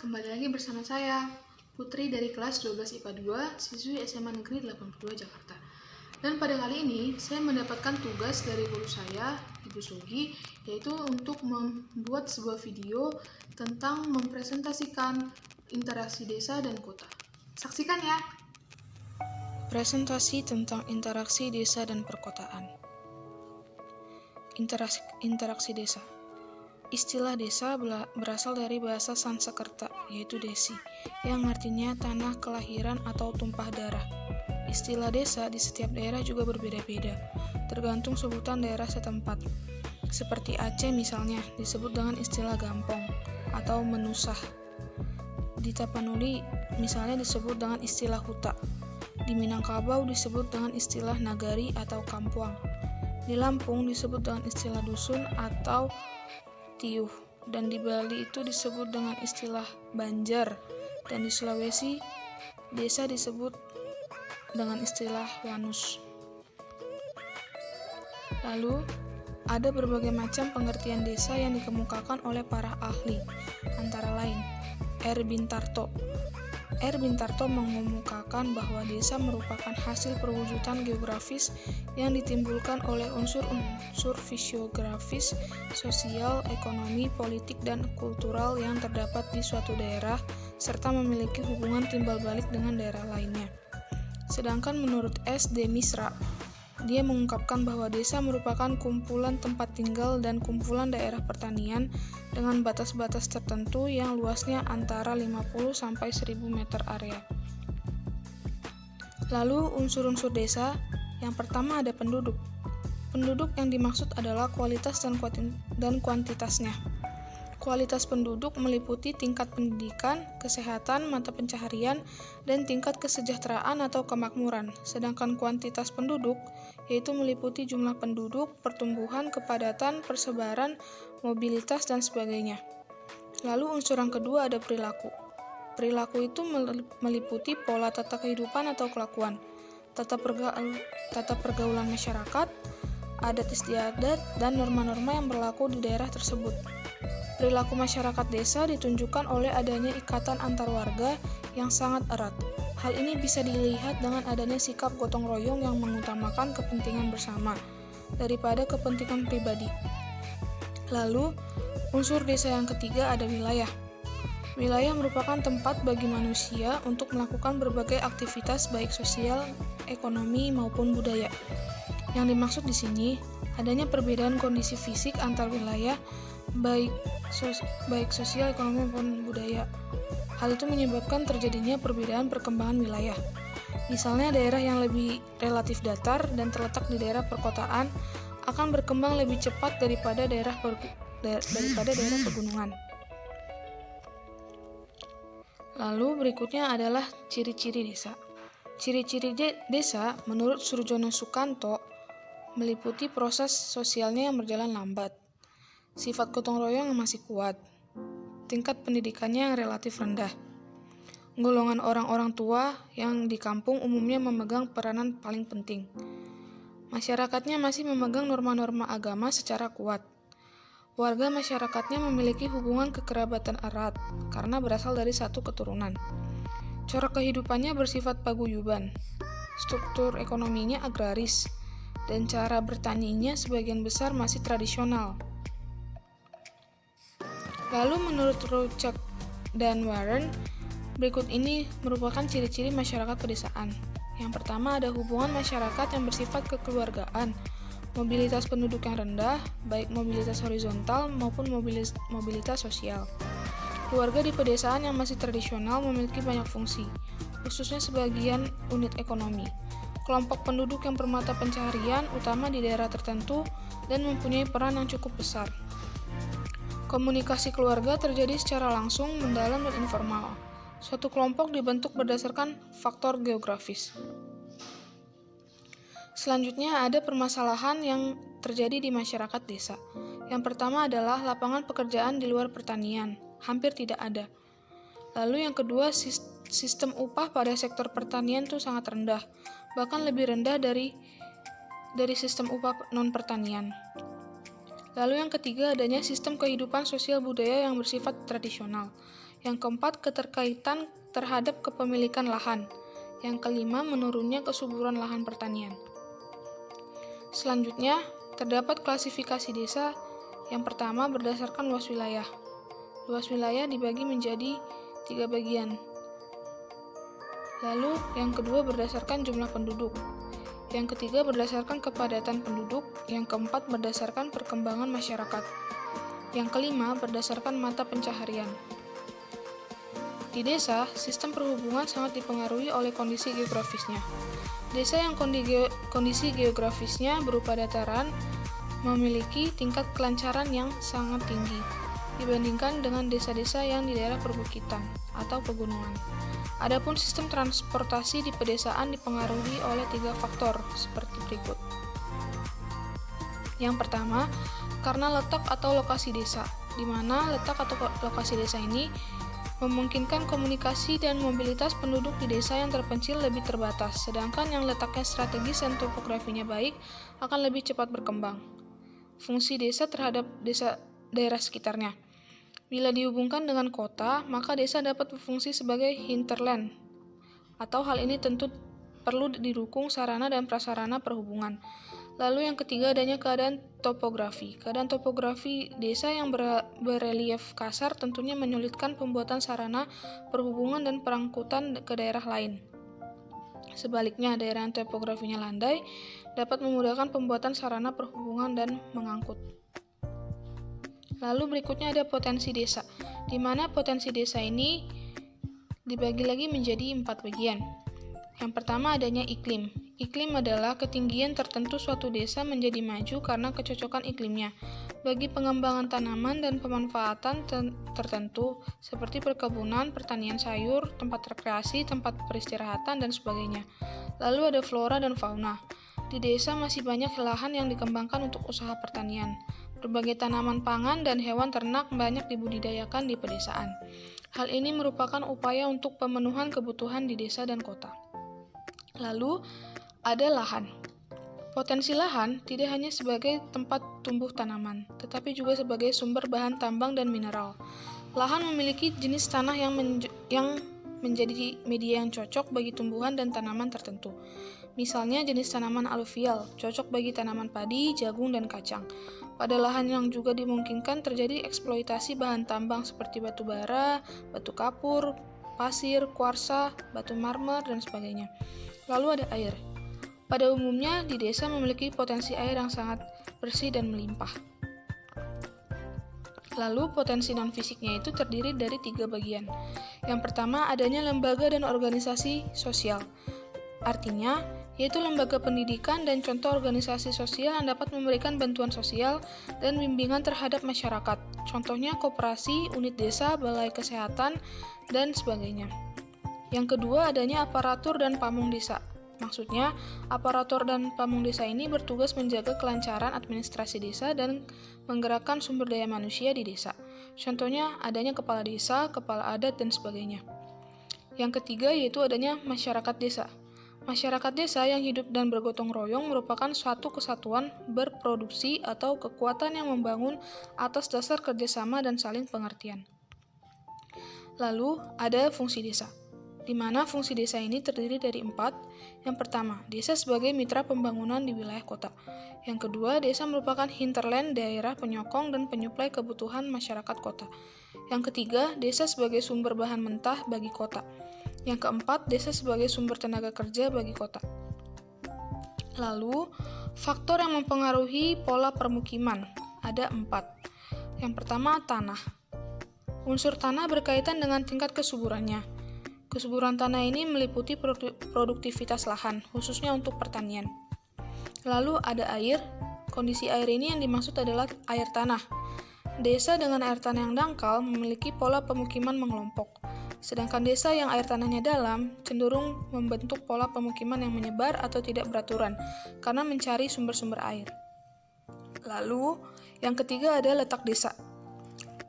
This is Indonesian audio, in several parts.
Kembali lagi bersama saya, Putri dari kelas 12 IPA 2, siswi SMA Negeri 82 Jakarta. Dan pada kali ini, saya mendapatkan tugas dari guru saya, Ibu Sugi, yaitu untuk membuat sebuah video tentang mempresentasikan interaksi desa dan kota. Saksikan ya! Presentasi tentang interaksi desa dan perkotaan. Interaksi desa. Istilah desa berasal dari bahasa Sanskerta, yaitu desi, yang artinya tanah kelahiran atau tumpah darah. Istilah desa di setiap daerah juga berbeda-beda, tergantung sebutan daerah setempat. Seperti Aceh misalnya, disebut dengan istilah gampong atau menusah. Di Tapanuli misalnya disebut dengan istilah huta. Di Minangkabau disebut dengan istilah nagari atau kampuang. Di Lampung disebut dengan istilah dusun atau tiuh, dan di Bali itu disebut dengan istilah banjar, dan di Sulawesi desa disebut dengan istilah wanus. Lalu ada berbagai macam pengertian desa yang dikemukakan oleh para ahli, antara lain R. Bintarto mengemukakan bahwa desa merupakan hasil perwujudan geografis yang ditimbulkan oleh unsur-unsur fisiografis, sosial, ekonomi, politik, dan kultural yang terdapat di suatu daerah serta memiliki hubungan timbal balik dengan daerah lainnya. Sedangkan menurut S. D. Misra, dia mengungkapkan bahwa desa merupakan kumpulan tempat tinggal dan kumpulan daerah pertanian dengan batas-batas tertentu yang luasnya antara 50 sampai 1000 meter area. Lalu unsur-unsur desa, yang pertama ada penduduk. Penduduk yang dimaksud adalah kualitas dan kuantitasnya. Kualitas penduduk meliputi tingkat pendidikan, kesehatan, mata pencaharian, dan tingkat kesejahteraan atau kemakmuran. Sedangkan kuantitas penduduk yaitu meliputi jumlah penduduk, pertumbuhan, kepadatan, persebaran, mobilitas, dan sebagainya. Lalu unsur yang kedua ada perilaku. Perilaku itu meliputi pola tata kehidupan atau kelakuan, tata pergaulan masyarakat, adat istiadat, dan norma-norma yang berlaku di daerah tersebut. Perilaku masyarakat desa ditunjukkan oleh adanya ikatan antar warga yang sangat erat. Hal ini bisa dilihat dengan adanya sikap gotong royong yang mengutamakan kepentingan bersama daripada kepentingan pribadi. Lalu, unsur desa yang ketiga ada wilayah. Wilayah merupakan tempat bagi manusia untuk melakukan berbagai aktivitas baik sosial, ekonomi, maupun budaya. Yang dimaksud di sini adanya perbedaan kondisi fisik antar wilayah baik sosial, ekonomi, maupun budaya. Hal itu menyebabkan terjadinya perbedaan perkembangan wilayah. Misalnya daerah yang lebih relatif datar dan terletak di daerah perkotaan akan berkembang lebih cepat daripada daerah pegunungan. Lalu berikutnya adalah ciri-ciri desa. Ciri-ciri desa menurut Surjono Sukanto meliputi proses sosialnya yang berjalan lambat, sifat gotong royong yang masih kuat, tingkat pendidikannya yang relatif rendah. Golongan orang-orang tua yang di kampung umumnya memegang peranan paling penting. Masyarakatnya masih memegang norma-norma agama secara kuat. Warga masyarakatnya memiliki hubungan kekerabatan erat karena berasal dari satu keturunan. Corak kehidupannya bersifat paguyuban. Struktur ekonominya agraris dan cara bertaninya sebagian besar masih tradisional. Lalu menurut Rouchak dan Warren, berikut ini merupakan ciri-ciri masyarakat pedesaan. Yang pertama ada hubungan masyarakat yang bersifat kekeluargaan, mobilitas penduduk yang rendah, baik mobilitas horizontal maupun mobilitas sosial. Keluarga di pedesaan yang masih tradisional memiliki banyak fungsi, khususnya sebagian unit ekonomi. Kelompok penduduk yang bermata pencaharian utama di daerah tertentu dan mempunyai peran yang cukup besar. Komunikasi keluarga terjadi secara langsung, mendalam, dan informal. Suatu kelompok dibentuk berdasarkan faktor geografis. Selanjutnya ada permasalahan yang terjadi di masyarakat desa. Yang pertama adalah lapangan pekerjaan di luar pertanian, hampir tidak ada. Lalu yang kedua, sistem upah pada sektor pertanian itu sangat rendah, bahkan lebih rendah dari sistem upah non-pertanian. Lalu yang ketiga adanya sistem kehidupan sosial budaya yang bersifat tradisional. Yang keempat, keterkaitan terhadap kepemilikan lahan. Yang kelima, menurunnya kesuburan lahan pertanian. Selanjutnya, terdapat klasifikasi desa. Yang pertama, berdasarkan luas wilayah. Luas wilayah dibagi menjadi 3 bagian. Lalu, yang kedua berdasarkan jumlah penduduk. Yang ketiga berdasarkan kepadatan penduduk. Yang keempat berdasarkan perkembangan masyarakat. Yang kelima berdasarkan mata pencaharian. Di desa, sistem perhubungan sangat dipengaruhi oleh kondisi geografisnya. Desa yang kondisi geografisnya berupa dataran memiliki tingkat kelancaran yang sangat tinggi dibandingkan dengan desa-desa yang di daerah perbukitan atau pegunungan. Adapun sistem transportasi di pedesaan dipengaruhi oleh 3 faktor seperti berikut. Yang pertama, karena letak atau lokasi desa, di mana letak atau lokasi desa ini memungkinkan komunikasi dan mobilitas penduduk di desa yang terpencil lebih terbatas, sedangkan yang letaknya strategis dan topografinya baik akan lebih cepat berkembang. Fungsi desa terhadap daerah sekitarnya. Bila dihubungkan dengan kota, maka desa dapat berfungsi sebagai hinterland, atau hal ini tentu perlu didukung sarana dan prasarana perhubungan. Lalu yang ketiga adanya keadaan topografi. Keadaan topografi desa yang berelief kasar tentunya menyulitkan pembuatan sarana perhubungan dan perangkutan ke daerah lain. Sebaliknya, daerah yang topografinya landai dapat memudahkan pembuatan sarana perhubungan dan mengangkut. Lalu berikutnya ada potensi desa, di mana potensi desa ini dibagi lagi menjadi 4 bagian. Yang pertama adanya iklim. Iklim adalah ketinggian tertentu suatu desa menjadi maju karena kecocokan iklimnya bagi pengembangan tanaman dan pemanfaatan tertentu seperti perkebunan, pertanian sayur, tempat rekreasi, tempat peristirahatan, dan sebagainya. Lalu ada flora dan fauna. Di desa masih banyak lahan yang dikembangkan untuk usaha pertanian. Berbagai tanaman pangan dan hewan ternak banyak dibudidayakan di pedesaan. Hal ini merupakan upaya untuk pemenuhan kebutuhan di desa dan kota. Lalu, ada lahan. Potensi lahan tidak hanya sebagai tempat tumbuh tanaman, tetapi juga sebagai sumber bahan tambang dan mineral. Lahan memiliki jenis tanah yang menjadi media yang cocok bagi tumbuhan dan tanaman tertentu. Misalnya jenis tanaman aluvial, cocok bagi tanaman padi, jagung, dan kacang. Pada lahan yang juga dimungkinkan terjadi eksploitasi bahan tambang seperti batu bara, batu kapur, pasir, kuarsa, batu marmer, dan sebagainya. Lalu ada air. Pada umumnya, di desa memiliki potensi air yang sangat bersih dan melimpah. Lalu, potensi non-fisiknya itu terdiri dari 3 bagian. Yang pertama, adanya lembaga dan organisasi sosial. Artinya, yaitu lembaga pendidikan dan contoh organisasi sosial yang dapat memberikan bantuan sosial dan bimbingan terhadap masyarakat. Contohnya koperasi, unit desa, balai kesehatan, dan sebagainya. Yang kedua, adanya aparatur dan pamung desa. Maksudnya, aparatur dan pamung desa ini bertugas menjaga kelancaran administrasi desa dan menggerakkan sumber daya manusia di desa. Contohnya, adanya kepala desa, kepala adat, dan sebagainya. Yang ketiga, yaitu adanya masyarakat desa. Masyarakat desa yang hidup dan bergotong royong merupakan suatu kesatuan berproduksi atau kekuatan yang membangun atas dasar kerjasama dan saling pengertian. Lalu, ada fungsi desa, di mana fungsi desa ini terdiri dari 4. Yang pertama, desa sebagai mitra pembangunan di wilayah kota. Yang kedua, desa merupakan hinterland, daerah penyokong dan penyuplai kebutuhan masyarakat kota. Yang ketiga, desa sebagai sumber bahan mentah bagi kota. Yang keempat, desa sebagai sumber tenaga kerja bagi kota. Lalu, faktor yang mempengaruhi pola permukiman ada 4. Yang pertama, tanah. Unsur tanah berkaitan dengan tingkat kesuburannya. Kesuburan tanah ini meliputi produktivitas lahan, khususnya untuk pertanian. Lalu ada air. Kondisi air ini yang dimaksud adalah air tanah. Desa dengan air tanah yang dangkal memiliki pola pemukiman mengelompok. Sedangkan desa yang air tanahnya dalam cenderung membentuk pola pemukiman yang menyebar atau tidak beraturan karena mencari sumber-sumber air. Lalu, yang ketiga ada letak desa.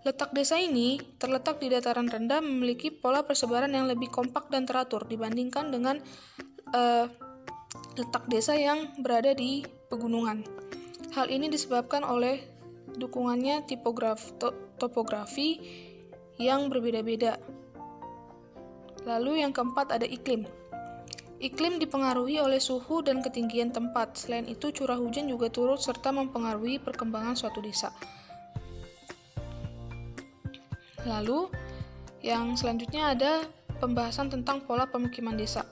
Letak desa ini terletak di dataran rendah memiliki pola persebaran yang lebih kompak dan teratur dibandingkan dengan letak desa yang berada di pegunungan. Hal ini disebabkan oleh dukungannya topografi yang berbeda-beda. Lalu yang keempat ada iklim. Iklim dipengaruhi oleh suhu dan ketinggian tempat. Selain itu, curah hujan juga turut serta mempengaruhi perkembangan suatu desa. Lalu, yang selanjutnya ada pembahasan tentang pola pemukiman desa.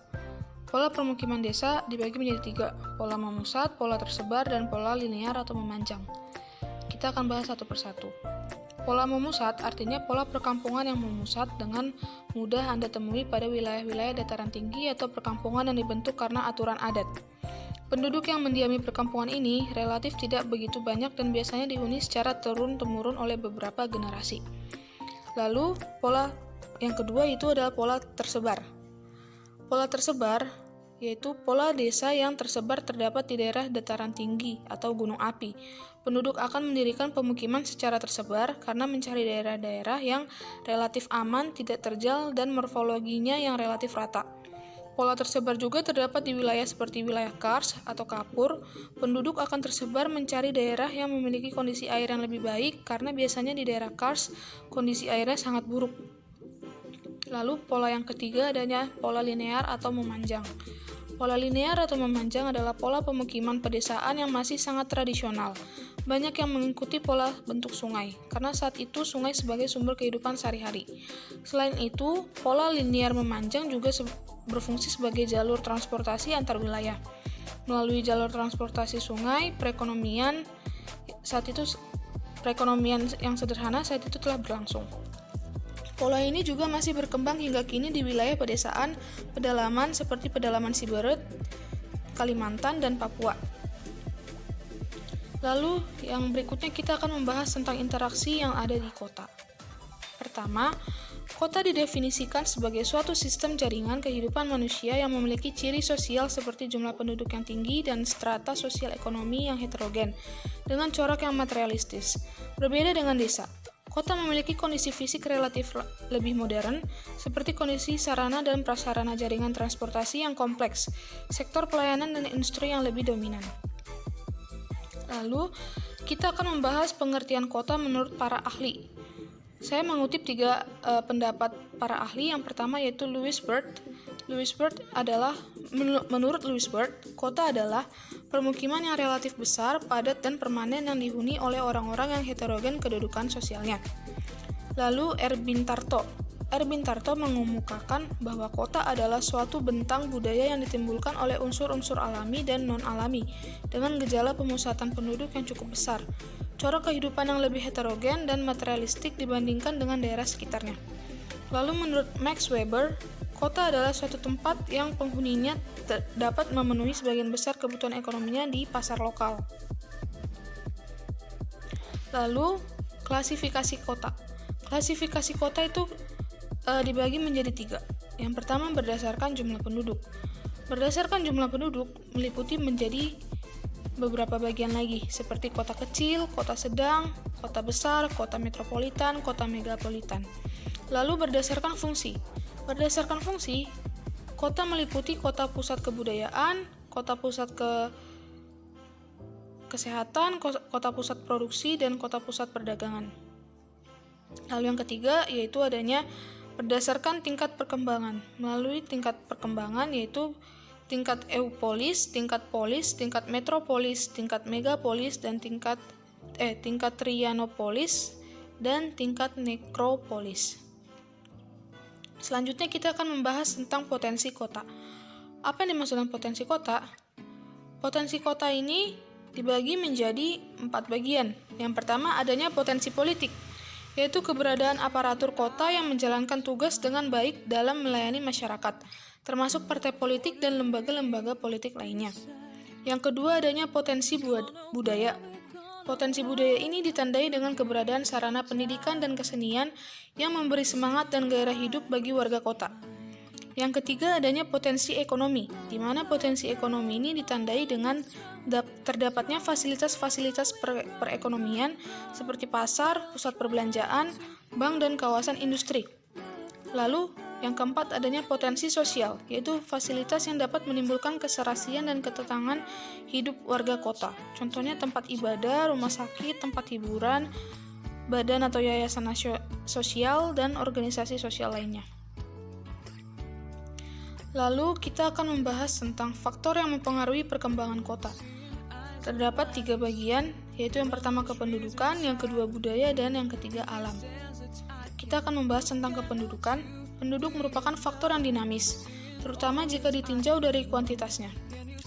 Pola pemukiman desa dibagi menjadi 3, pola memusat, pola tersebar, dan pola linear atau memanjang. Kita akan bahas satu persatu. Pola memusat artinya pola perkampungan yang memusat dengan mudah Anda temui pada wilayah-wilayah dataran tinggi atau perkampungan yang dibentuk karena aturan adat. Penduduk yang mendiami perkampungan ini relatif tidak begitu banyak dan biasanya dihuni secara turun-temurun oleh beberapa generasi. Lalu, pola yang kedua itu adalah pola tersebar. Pola tersebar yaitu pola desa yang tersebar terdapat di daerah dataran tinggi atau gunung api. Penduduk akan mendirikan pemukiman secara tersebar karena mencari daerah-daerah yang relatif aman, tidak terjal, dan morfologinya yang relatif rata. Pola tersebar juga terdapat di wilayah seperti wilayah kars atau kapur. Penduduk akan tersebar mencari daerah yang memiliki kondisi air yang lebih baik karena biasanya di daerah kars kondisi airnya sangat buruk. Lalu pola yang ketiga adanya pola linear atau memanjang. Pola linear atau memanjang adalah pola pemukiman pedesaan yang masih sangat tradisional. Banyak yang mengikuti pola bentuk sungai, karena saat itu sungai sebagai sumber kehidupan sehari-hari. Selain itu, pola linear memanjang juga berfungsi sebagai jalur transportasi antar wilayah. Melalui jalur transportasi sungai, perekonomian yang sederhana saat itu telah berlangsung. Pola ini juga masih berkembang hingga kini di wilayah pedalaman seperti pedalaman Siberut, Kalimantan, dan Papua. Lalu yang berikutnya kita akan membahas tentang interaksi yang ada di kota. Pertama, kota didefinisikan sebagai suatu sistem jaringan kehidupan manusia yang memiliki ciri sosial seperti jumlah penduduk yang tinggi dan strata sosial ekonomi yang heterogen, dengan corak yang materialistis. Berbeda dengan desa, kota memiliki kondisi fisik relatif lebih modern, seperti kondisi sarana dan prasarana jaringan transportasi yang kompleks, sektor pelayanan dan industri yang lebih dominan. Lalu, kita akan membahas pengertian kota menurut para ahli. Saya mengutip 3 pendapat para ahli. Yang pertama yaitu Louis Bird. Menurut Louis Bird, kota adalah permukiman yang relatif besar, padat, dan permanen yang dihuni oleh orang-orang yang heterogen kedudukan sosialnya. Lalu Erwin Tarto mengemukakan bahwa kota adalah suatu bentang budaya yang ditimbulkan oleh unsur-unsur alami dan non-alami, dengan gejala pemusatan penduduk yang cukup besar, corak kehidupan yang lebih heterogen dan materialistik dibandingkan dengan daerah sekitarnya. Lalu menurut Max Weber, kota adalah suatu tempat yang penghuninya dapat memenuhi sebagian besar kebutuhan ekonominya di pasar lokal. Lalu, klasifikasi kota. Klasifikasi kota itu dibagi menjadi 3. Yang pertama berdasarkan jumlah penduduk. Berdasarkan jumlah penduduk meliputi menjadi beberapa bagian lagi, seperti kota kecil, kota sedang, kota besar, kota metropolitan, kota megapolitan. Lalu berdasarkan fungsi. Berdasarkan fungsi, kota meliputi kota pusat kebudayaan, kota pusat kesehatan, kota pusat produksi, dan kota pusat perdagangan. Lalu yang ketiga yaitu adanya berdasarkan tingkat perkembangan. Melalui tingkat perkembangan yaitu tingkat eupolis, tingkat polis, tingkat metropolis, tingkat megapolis, dan tingkat trianopolis, dan tingkat nekropolis. Selanjutnya kita akan membahas tentang potensi kota. Apa yang dimaksud dengan potensi kota? Potensi kota ini dibagi menjadi 4 bagian. Yang pertama adanya potensi politik, yaitu keberadaan aparatur kota yang menjalankan tugas dengan baik dalam melayani masyarakat, termasuk partai politik dan lembaga-lembaga politik lainnya. Yang kedua adanya potensi budaya. Potensi budaya ini ditandai dengan keberadaan sarana pendidikan dan kesenian yang memberi semangat dan gairah hidup bagi warga kota. Yang ketiga adanya potensi ekonomi, di mana potensi ekonomi ini ditandai dengan terdapatnya fasilitas-fasilitas perekonomian seperti pasar, pusat perbelanjaan, bank, dan kawasan industri. Lalu, yang keempat adanya potensi sosial, yaitu fasilitas yang dapat menimbulkan keserasian dan ketenangan hidup warga kota. Contohnya tempat ibadah, rumah sakit, tempat hiburan, badan atau yayasan sosial, dan organisasi sosial lainnya. Lalu kita akan membahas tentang faktor yang mempengaruhi perkembangan kota. Terdapat 3 bagian, yaitu yang pertama kependudukan, yang kedua budaya, dan yang ketiga alam. Kita akan membahas tentang kependudukan. Penduduk merupakan faktor yang dinamis, terutama jika ditinjau dari kuantitasnya.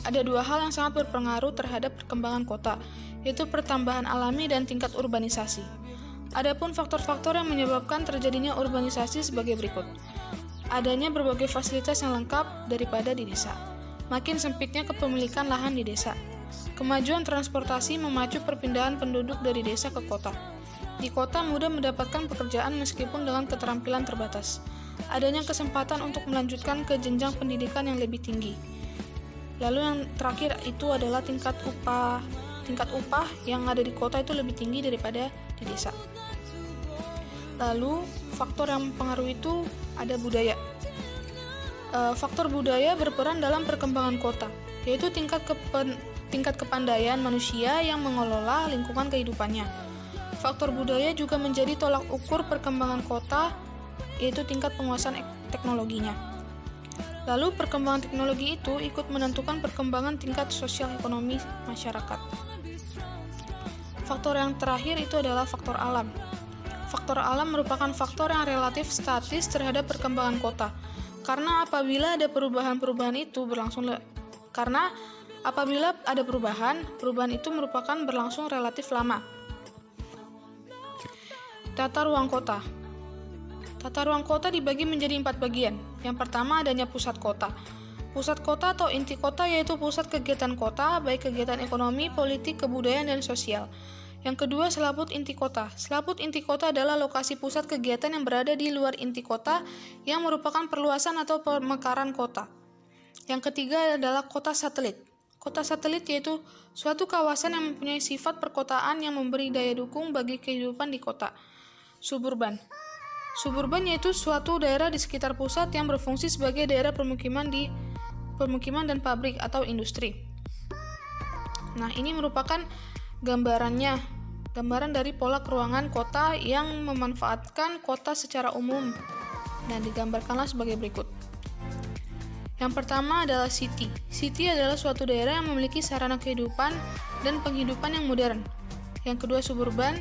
Ada 2 hal yang sangat berpengaruh terhadap perkembangan kota, yaitu pertambahan alami dan tingkat urbanisasi. Adapun faktor-faktor yang menyebabkan terjadinya urbanisasi sebagai berikut. Adanya berbagai fasilitas yang lengkap daripada di desa. Makin sempitnya kepemilikan lahan di desa. Kemajuan transportasi memacu perpindahan penduduk dari desa ke kota. Di kota mudah mendapatkan pekerjaan meskipun dengan keterampilan terbatas. Adanya kesempatan untuk melanjutkan ke jenjang pendidikan yang lebih tinggi. Lalu yang terakhir itu adalah tingkat upah yang ada di kota itu lebih tinggi daripada di desa. Lalu faktor yang mempengaruhi itu ada budaya. Faktor budaya berperan dalam perkembangan kota, yaitu tingkat kepandaian manusia yang mengelola lingkungan kehidupannya. Faktor budaya juga menjadi tolak ukur perkembangan kota, yaitu tingkat penguasaan teknologinya. Lalu perkembangan teknologi itu ikut menentukan perkembangan tingkat sosial ekonomi masyarakat. Faktor yang terakhir itu adalah faktor alam. Faktor alam merupakan faktor yang relatif statis terhadap perkembangan kota. Karena apabila ada perubahan itu merupakan berlangsung relatif lama. Tata ruang kota. Tata ruang kota dibagi menjadi 4 bagian. Yang pertama adanya pusat kota. Pusat kota atau inti kota yaitu pusat kegiatan kota, baik kegiatan ekonomi, politik, kebudayaan, dan sosial. Yang kedua, selaput inti kota. Selaput inti kota adalah lokasi pusat kegiatan yang berada di luar inti kota yang merupakan perluasan atau pemekaran kota. Yang ketiga adalah kota satelit. Kota satelit yaitu suatu kawasan yang mempunyai sifat perkotaan yang memberi daya dukung bagi kehidupan di kota. Suburban. Suburban yaitu suatu daerah di sekitar pusat yang berfungsi sebagai daerah permukiman dan pabrik atau industri. Nah, ini merupakan gambaran dari pola keruangan kota yang memanfaatkan kota secara umum dan digambarkanlah sebagai berikut. Yang pertama adalah city. City adalah suatu daerah yang memiliki sarana kehidupan dan penghidupan yang modern. Yang kedua, suburban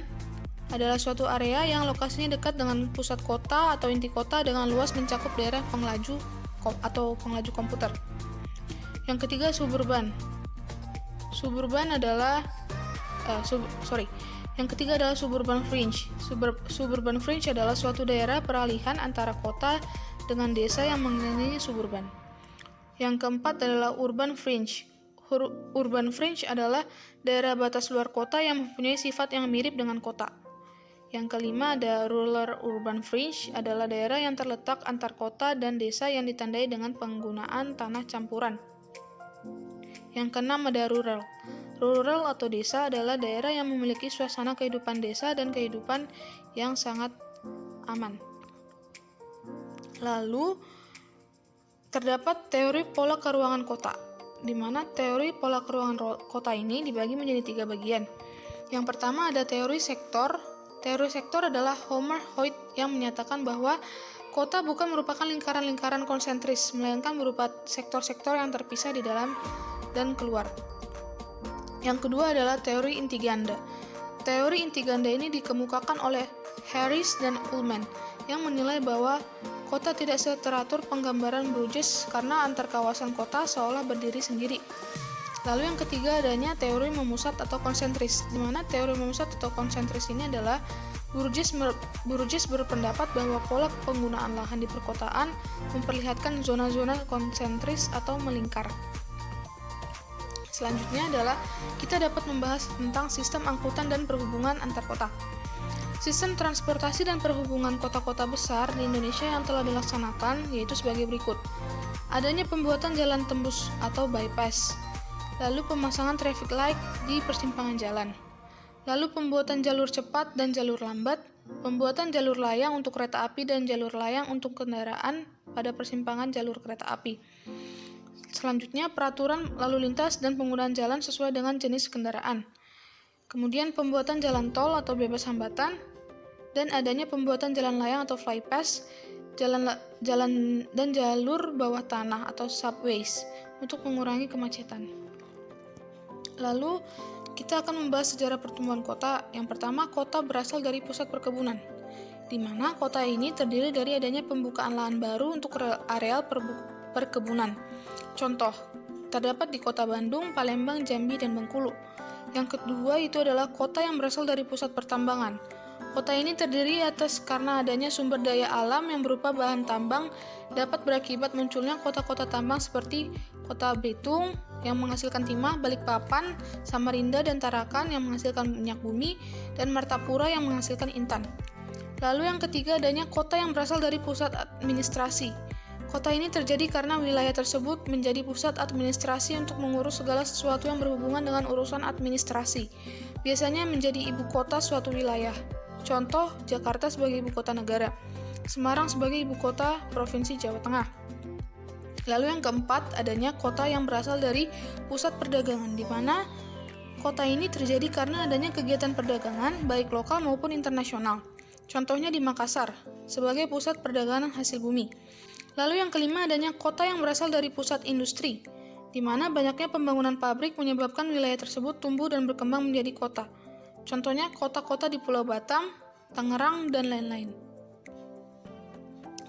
adalah suatu area yang lokasinya dekat dengan pusat kota atau inti kota dengan luas mencakup daerah penglaju komputer. Yang ketiga, suburban. Yang ketiga adalah suburban fringe. Suburban fringe adalah suatu daerah peralihan antara kota dengan desa yang mengelilingi suburban. Yang keempat adalah urban fringe. Urban fringe adalah daerah batas luar kota yang mempunyai sifat yang mirip dengan kota. Yang kelima ada rural urban fringe, adalah daerah yang terletak antar kota dan desa yang ditandai dengan penggunaan tanah campuran. Yang keenam ada rural. Rural atau desa adalah daerah yang memiliki suasana kehidupan desa dan kehidupan yang sangat aman. Lalu terdapat teori pola keruangan kota, di mana teori pola keruangan kota ini dibagi menjadi 3 bagian. Yang pertama ada teori sektor. Teori sektor adalah Homer Hoyt yang menyatakan bahwa kota bukan merupakan lingkaran-lingkaran konsentris, melainkan berupa sektor-sektor yang terpisah di dalam dan keluar. Yang kedua adalah teori inti ganda. Teori inti ganda ini dikemukakan oleh Harris dan Ullman yang menilai bahwa kota tidak seteratur penggambaran Bruges karena antar kawasan kota seolah berdiri sendiri. Lalu yang ketiga adanya teori memusat atau konsentris, di mana teori memusat atau konsentris ini adalah Bruges berpendapat bahwa pola penggunaan lahan di perkotaan memperlihatkan zona-zona konsentris atau melingkar. Selanjutnya adalah kita dapat membahas tentang sistem angkutan dan perhubungan antar kota. Sistem transportasi dan perhubungan kota-kota besar di Indonesia yang telah dilaksanakan yaitu sebagai berikut. Adanya pembuatan jalan tembus atau bypass. Lalu pemasangan traffic light di persimpangan jalan. Lalu pembuatan jalur cepat dan jalur lambat, pembuatan jalur layang untuk kereta api dan jalur layang untuk kendaraan pada persimpangan jalur kereta api. Selanjutnya peraturan lalu lintas dan penggunaan jalan sesuai dengan jenis kendaraan. Kemudian pembuatan jalan tol atau bebas hambatan, dan adanya pembuatan jalan layang atau flypass, jalan dan jalur bawah tanah atau subways untuk mengurangi kemacetan. Lalu, kita akan membahas sejarah pertumbuhan kota. Yang pertama, kota berasal dari pusat perkebunan, di mana kota ini terdiri dari adanya pembukaan lahan baru untuk areal perkebunan. Contoh, terdapat di Kota Bandung, Palembang, Jambi, dan Bengkulu. Yang kedua itu adalah kota yang berasal dari pusat pertambangan. Kota ini terdiri atas karena adanya sumber daya alam yang berupa bahan tambang dapat berakibat munculnya kota-kota tambang seperti Kota Betung yang menghasilkan timah, Balikpapan, Samarinda, dan Tarakan yang menghasilkan minyak bumi, dan Martapura yang menghasilkan intan. Lalu yang ketiga adanya kota yang berasal dari pusat administrasi. Kota ini terjadi karena wilayah tersebut menjadi pusat administrasi untuk mengurus segala sesuatu yang berhubungan dengan urusan administrasi. Biasanya menjadi ibu kota suatu wilayah. Contoh, Jakarta sebagai ibu kota negara, Semarang sebagai ibu kota Provinsi Jawa Tengah. Lalu yang keempat, adanya kota yang berasal dari pusat perdagangan, di mana kota ini terjadi karena adanya kegiatan perdagangan, baik lokal maupun internasional. Contohnya di Makassar, sebagai pusat perdagangan hasil bumi. Lalu yang kelima adanya kota yang berasal dari pusat industri, di mana banyaknya pembangunan pabrik menyebabkan wilayah tersebut tumbuh dan berkembang menjadi kota. Contohnya kota-kota di Pulau Batam, Tangerang, dan lain-lain.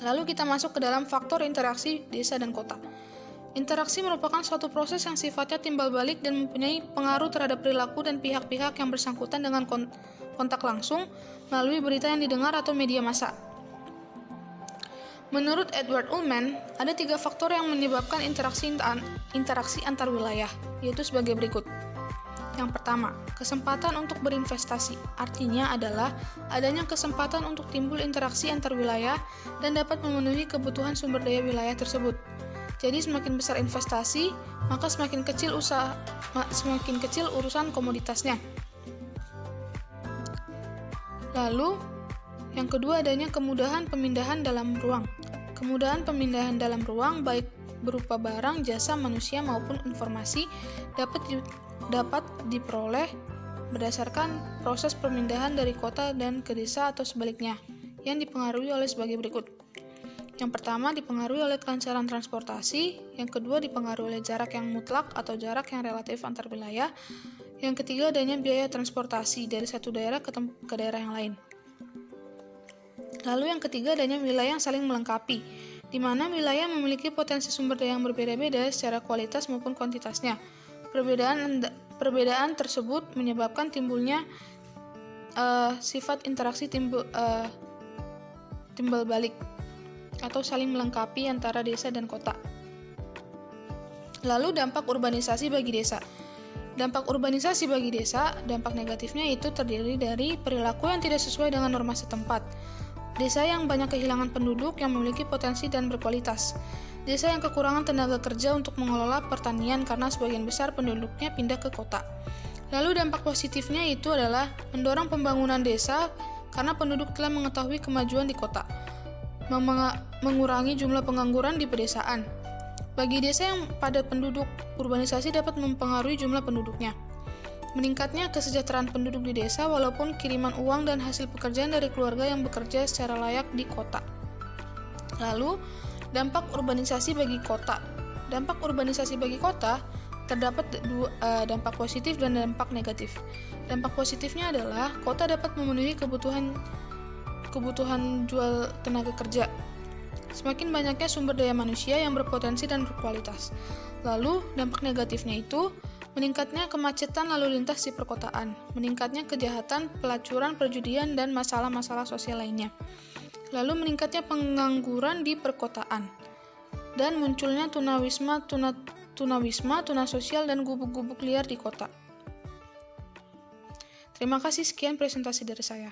Lalu kita masuk ke dalam faktor interaksi desa dan kota. Interaksi merupakan suatu proses yang sifatnya timbal balik dan mempunyai pengaruh terhadap perilaku dan pihak-pihak yang bersangkutan dengan kontak langsung melalui berita yang didengar atau media massa. Menurut Edward Ullman, ada 3 faktor yang menyebabkan interaksi antar wilayah, yaitu sebagai berikut. Yang pertama, kesempatan untuk berinvestasi. Artinya adalah adanya kesempatan untuk timbul interaksi antar wilayah dan dapat memenuhi kebutuhan sumber daya wilayah tersebut. Jadi semakin besar investasi, maka semakin kecil urusan komoditasnya. Lalu, yang kedua adanya kemudahan pemindahan dalam ruang. Kemudahan pemindahan dalam ruang baik berupa barang, jasa, manusia maupun informasi dapat diperoleh berdasarkan proses pemindahan dari kota dan ke desa atau sebaliknya, yang dipengaruhi oleh sebagai berikut. Yang pertama dipengaruhi oleh kelancaran transportasi, yang kedua dipengaruhi oleh jarak yang mutlak atau jarak yang relatif antar wilayah, yang ketiga adanya biaya transportasi dari satu daerah ke daerah yang lain. Lalu yang ketiga adanya wilayah yang saling melengkapi, di mana wilayah memiliki potensi sumber daya yang berbeda-beda secara kualitas maupun kuantitasnya. Perbedaan tersebut menyebabkan timbulnya sifat interaksi timbal balik atau saling melengkapi antara desa dan kota. Lalu dampak urbanisasi bagi desa. Dampak urbanisasi bagi desa, dampak negatifnya itu terdiri dari perilaku yang tidak sesuai dengan norma setempat. Desa yang banyak kehilangan penduduk yang memiliki potensi dan berkualitas. Desa yang kekurangan tenaga kerja untuk mengelola pertanian karena sebagian besar penduduknya pindah ke kota. Lalu dampak positifnya itu adalah mendorong pembangunan desa karena penduduk telah mengetahui kemajuan di kota, mengurangi jumlah pengangguran di pedesaan. Bagi desa yang padat penduduk, urbanisasi dapat mempengaruhi jumlah penduduknya. Meningkatnya kesejahteraan penduduk di desa walaupun kiriman uang dan hasil pekerjaan dari keluarga yang bekerja secara layak di kota. Lalu, dampak urbanisasi bagi kota. Dampak urbanisasi bagi kota terdapat dampak positif dan dampak negatif. Dampak positifnya adalah kota dapat memenuhi kebutuhan jual tenaga kerja. Semakin banyaknya sumber daya manusia yang berpotensi dan berkualitas. Lalu, dampak negatifnya itu meningkatnya kemacetan lalu lintas di perkotaan, meningkatnya kejahatan, pelacuran, perjudian, dan masalah-masalah sosial lainnya. Lalu meningkatnya pengangguran di perkotaan, dan munculnya tunawisma, tuna sosial, dan gubuk-gubuk liar di kota. Terima kasih, sekian presentasi dari saya.